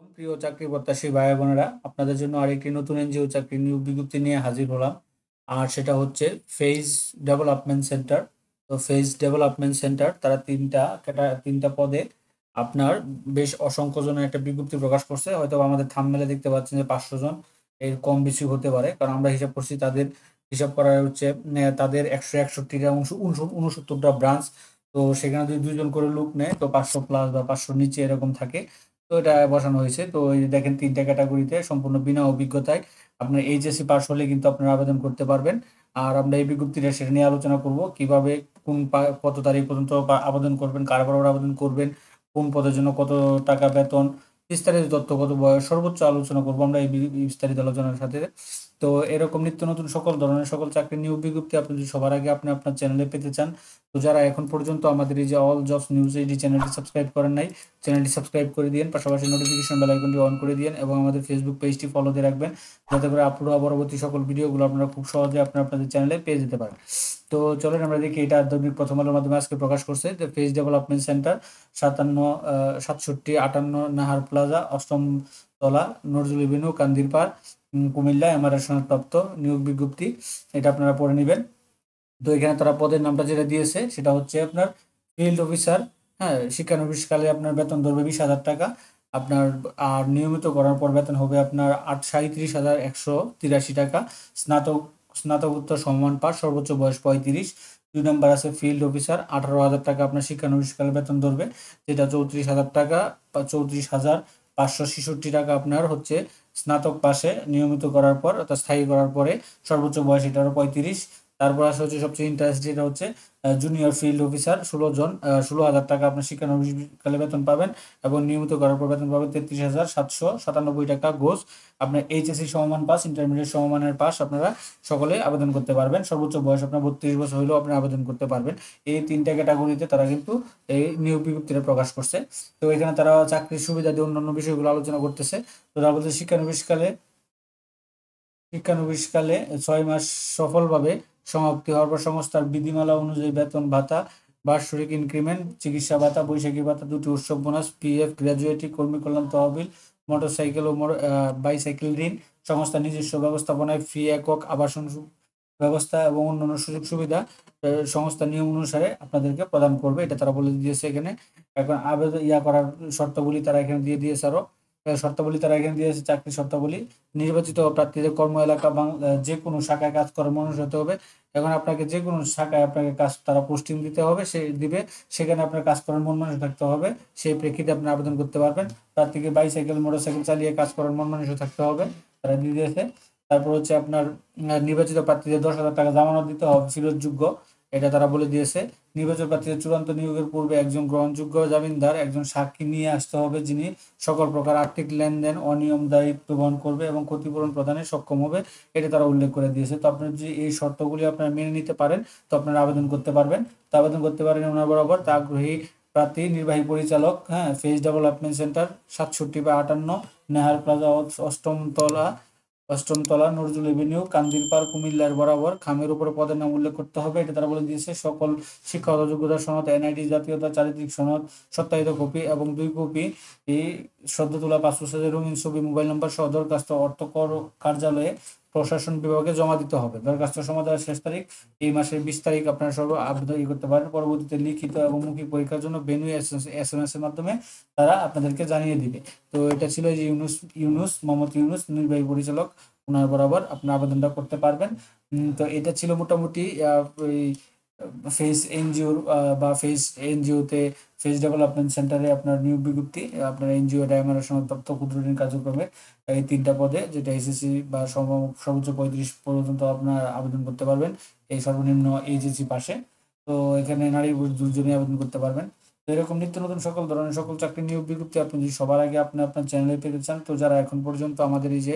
প্রিয় চাকরি প্রত্যাশী ভাই বোনেরা, আপনাদের জন্য আরেকটি নতুন এনজিও চাকরি নিয়োগ বিজ্ঞপ্তি নিয়ে হাজির হলাম। আর সেটা হচ্ছে ফেজ ডেভেলপমেন্ট সেন্টার। তো ফেজ ডেভেলপমেন্ট সেন্টার তারা তিনটা পদে আপনার বেশ অসংখ্য জনের একটা বিজ্ঞপ্তি প্রকাশ করছে। হয়তো আমাদের থাম্বনেলে দেখতে পাচ্ছেন যে 500 জন, এর কম বেশি হতে পারে, কারণ আমরা হিসাব করছি তাদের হিসাব করা হচ্ছে তাদের 161টা 69টা ব্রাঞ্চ। তো সেখানে যদি 2 জন করে লোক নেয় তো 500 প্লাস বা 500 নিচে এরকম থাকে। তো এটা বসানো হয়েছে। তো এই যে দেখেন, 3টা ক্যাটাগরিতে সম্পূর্ণ বিনা অভিজ্ঞতায় আপনার এইচএসসি পাস হলে কিন্তু আপনারা আবেদন করতে পারবেন। আর আমরা এই বিজ্ঞপ্তিটা সেটা নিয়ে আলোচনা করব, কিভাবে কত তারিখ পর্যন্ত আবেদন করবেন, কার বরাবর আবেদন করবেন, কোন পদের জন্য কত টাকা বেতন, বিস্তারিত তথ্য, কত বয়স, সর্বোচ্চ আলোচনা করবো আমরা এই বিস্তারিত আলোচনার সাথে। তো এরকম নিত্য নতুন সকল ধরনের সকল চাকরির নিয়োগ বিজ্ঞপ্তি আপনি যদি সবার আগে আপনি আপনার চ্যানেলে পেতে চান, তো যারা এখন পর্যন্ত আমাদের এই যে অল জবস নিউজ এইচডি চ্যানেলটি সাবস্ক্রাইব করেন নাই, চ্যানেলটি সাবস্ক্রাইব করে দিন, পাশাপাশি নোটিফিকেশন বেল আইকনটি অন করে দিন এবং আমাদের ফেসবুক পেজটি ফলো দিয়ে রাখবেন, যাতে করে আপলোড হওয়া পরবর্তী সকল ভিডিওগুলো আপনারা খুব সহজে আপনাদের চ্যানেলে পেয়ে যেতে পারেন। তো চলেন আমরা দেখি, এটা দৈনিক প্রথম আলোর মাধ্যমে আজকে প্রকাশ করছে যে phase development centre 6758 Nahar plaza, অষ্টম তলা, নজরুল এভিনিউ, কান্দিরপাড়, কুমিল্লা, এমআরএ সনদপ্রাপ্ত নিয়োগ বিজ্ঞপ্তি। এটা আপনারা পড়ে নেবেন। তো এখানে তারা পদের নামটা যেটা দিয়েছে সেটা হচ্ছে আপনার ফিল্ড অফিসার। হ্যাঁ, শিক্ষানবিশকালে আপনার বেতন ধরবে 20,000 টাকা আপনার। আর নিয়মিত করার পর বেতন হবে আপনার 37,183 টাকা। স্নাতক স্নাতকোত্তর সমমান পাস, সর্বোচ্চ বয়স 35। 2 নম্বর আছে ফিল্ড অফিসার, 18,000 টাকা আপনার শিক্ষানবিশকালে বেতন ধরবে, যেটা 34,000 টাকা বা 34,566 টাকা আপনার হচ্ছে স্নাতক পাশে নিয়মিত করার পর অর্থাৎ স্থায়ী করার পরে, সর্বোচ্চ বয়স এটারও 35। তারপর আসে হচ্ছে সবচেয়ে ইন্টারেস্ট, যেটা হচ্ছে জুনিয়র ফিল্ড অফিসার, 16,000 টাকা আপনার শিক্ষানবিশকালে বেতন পাবেন এবং নিয়মিত করার পর বেতন পাবেন 33,797 টাকা গোস। আপনার এইচএসসি সমমান পাস, ইন্টারমিডিয়েট সমমানের পাস, আপনারা সকলে আবেদন করতে পারবেন। সর্বোচ্চ বয়স আপনার 32 বছর হলেও আপনি আবেদন করতে পারবেন। এই 3টা ক্যাটাগরিতে তারা কিন্তু এই নিয়োগ বিজ্ঞপ্তিটা প্রকাশ করছে। তো এখানে তারা চাকরির সুবিধা দিয়ে অন্যান্য বিষয়গুলো আলোচনা করতেছে। তো তারা বলছে শিক্ষানবিশকালে 6 মাস সফলভাবে সমাপ্তি হওয়ার পর সংস্থার বিধিমালা অনুযায়ী বেতন ভাতা, বার্ষিক ইনক্রিমেন্ট, চিকিৎসা ভাতা, বৈশাখী ভাতা, দুটি উৎসব বোনাস, পিএফ, গ্র্যাজুয়েটি, কর্মী কল্যাণ তহবিল, মোটরসাইকেল ও বাইসাইকেল ঋণ, সংস্থার নিজস্ব ব্যবস্থাপনায় ফ্রি একক আবাসন ব্যবস্থা এবং অন্যান্য সুযোগ সুবিধা সংস্থার নিয়ম অনুসারে আপনাদেরকে প্রদান করবে, এটা তারা বলে দিয়েছে এখানে। এখন আবেদন করার শর্তাবলী তারা এখানে দিয়ে দিয়েছে আরো। শর্তাবলী তারা এখানে দিয়েছে, চাকরির শর্তাবলী: নির্বাচিত প্রার্থীদের কর্ম এলাকা যে কোনো শাখায় কাজ করার মনোনীত হতে হবে। এখন আপনাকে যে কোনো শাখায় আপনাকে কাজ তারা পোস্টিং দিতে হবে, সে দিবে, সেখানে আপনার কাজ করার মন মানসিক থাকতে হবে, সেই প্রেক্ষিতে আপনি আবেদন করতে পারবেন। প্রার্থীকে বাইসাইকেল, মোটরসাইকেল চালিয়ে কাজ করার মন মানসিক থাকতে হবে, তারা দিয়ে দিয়েছে। তারপর হচ্ছে আপনার নির্বাচিত প্রার্থীদের 10,000 টাকা জামানত দিতে হবে ফেরতযোগ্য, এটা তারা বলে দিয়েছে। নির্বাচিত প্রার্থীদের চূড়ান্ত নিয়োগের পূর্বে একজন গ্রহণযোগ্য জামিনদার, একজন সাক্ষী নিয়ে আসতে হবে, যিনি সকল প্রকার আর্থিক লেনদেন অনিয়ম দায়িত্ব বহন করবে এবং ক্ষতিপূরণ প্রদানে সক্ষম হবে, এটা তারা উল্লেখ করে দিয়েছে। তো আপনার যদি এই শর্তগুলি আপনারা মেনে নিতে পারেন তো আপনারা আবেদন করতে পারবেন। তো আবেদন করতে পারেন ওনার বরাবর তা আগ্রহী প্রার্থী, নির্বাহী পরিচালক, হ্যাঁ, ফেজ ডেভেলপমেন্ট সেন্টার, 67/58 নেহার প্লাজা, অষ্টম তলা নজরুল এভিনিউ, কান্দিরপাড়, কুমিল্লার বরাবর। খামের উপরে পদের নাম উল্লেখ করতে হবে, এটা তারা বলে দিয়েছে। সকল শিক্ষাগত যোগ্যতা সনদ, এনআইডি, জাতীয়তা, চারিত্রিক সনদ, সত্যায়িত কপি এবং 2 কপি এই সদ্য তোলা পাসপোর্ট সাইজের রঙিন ছবি, মোবাইল নম্বর সহ দরখাস্ত অর্থ কার্যালয়ে প্রশাসন বিভাগে জমা দিতে হবে। দরখাস্ত জমা দেওয়ার শেষ তারিখ এই মাসের 20 তারিখ। আপনারা সর্ব আবেদন করতে পারেন। পরবর্তীতে লিখিত এবং মৌখিক পরীক্ষার জন্য ভেন্যু SMS এর মাধ্যমে তারা আপনাদেরকে জানিয়ে দিবে। তো এটা ছিল এই যে মোহাম্মদ ইউনুস, নির্বাহী পরিচালক, ওনার বরাবর আপনার আবেদনটা করতে পারবেন। তো এটা ছিল মোটামুটি ওই ফেস এনজিওর বা এনজিওতে ফেস ডেভেলপমেন্ট সেন্টারে আপনার নিয়োগ বিজ্ঞপ্তি। আপনার এনজিও ডায়ামারা সনদপ্রাপ্ত ক্ষুদ্র ঋণ কার্যক্রমে এই 3টা পদে, যেটা এসএসসি বা সর্বোচ্চ 35 পর্যন্ত আপনার আবেদন করতে পারবেন এই সর্বনিম্ন এইচএসসি পাশে। তো এখানে নারী পুরুষ দুজনেই আবেদন করতে পারবেন। তো এরকম নিত্য নতুন সকল ধরনের সকল চাকরি নিয়োগ বিজ্ঞপ্তি আপনি যদি সবার আগে আপনি আপনার চ্যানেলে পেতে চান, তো যারা এখন পর্যন্ত আমাদের এই যে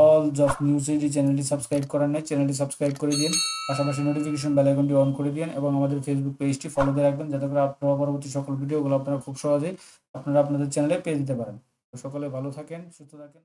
অল জব নিউজ এই চ্যানেলটি সাবস্ক্রাইব করেন নাই, চ্যানেলটি সাবস্ক্রাইব করে দিন, পাশাপাশি নোটিফিকেশন বেল আইকনটি অন করে দিন এবং আমাদের ফেসবুক পেজটি ফলো দিয়ে রাখবেন, যাতে করে আপনারা পরবর্তী সকল ভিডিওগুলো আপনারা খুব সহজেই আপনারা আপনাদের চ্যানেলে পেয়ে দিতে পারেন। তো সকলে ভালো থাকেন, সুস্থ থাকেন।